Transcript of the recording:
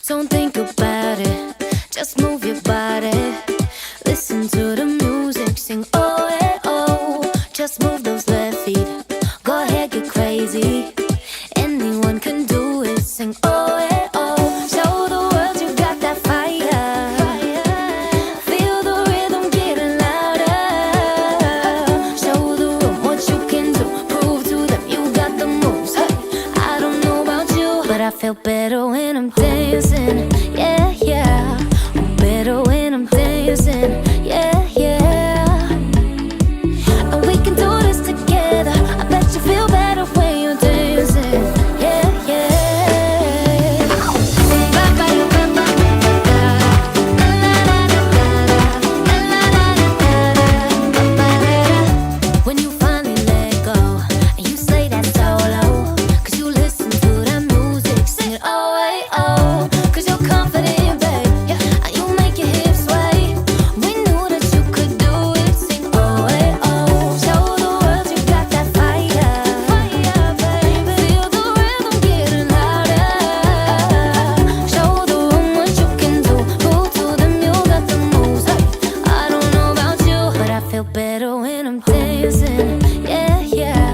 Don't think about it, just move your body. Listen to the music, sing oh, eh, oh. Just move those left feet, go ahead, get crazy. Anyone can do it, sing oh, eh, oh. Show the world you got that fire. Feel the rhythm getting louder. Show the room what you can do, prove to them you got the moves. Hey, I don't know about you, but I feel better when I'm dancing. Yeah, yeah, I'm better when I'm dancing. Yeah, yeah. And we can do this together. I bet you feel better when you're dancing. Yeah, yeah. When you finally let go and you slay that solo, 'cause you listen to that music, sing it oh, hey, oh. 'Cause you're confident, babe, yeah, and you make your hips sway. We knew that you could do it, sing oh, hey, oh. Show the world you got that fire, baby. Feel the rhythm getting louder. Show the room what you can do, prove to them you got the moves. Hey, I don't know about you, but I feel better when I'm dancing. Yeah, yeah.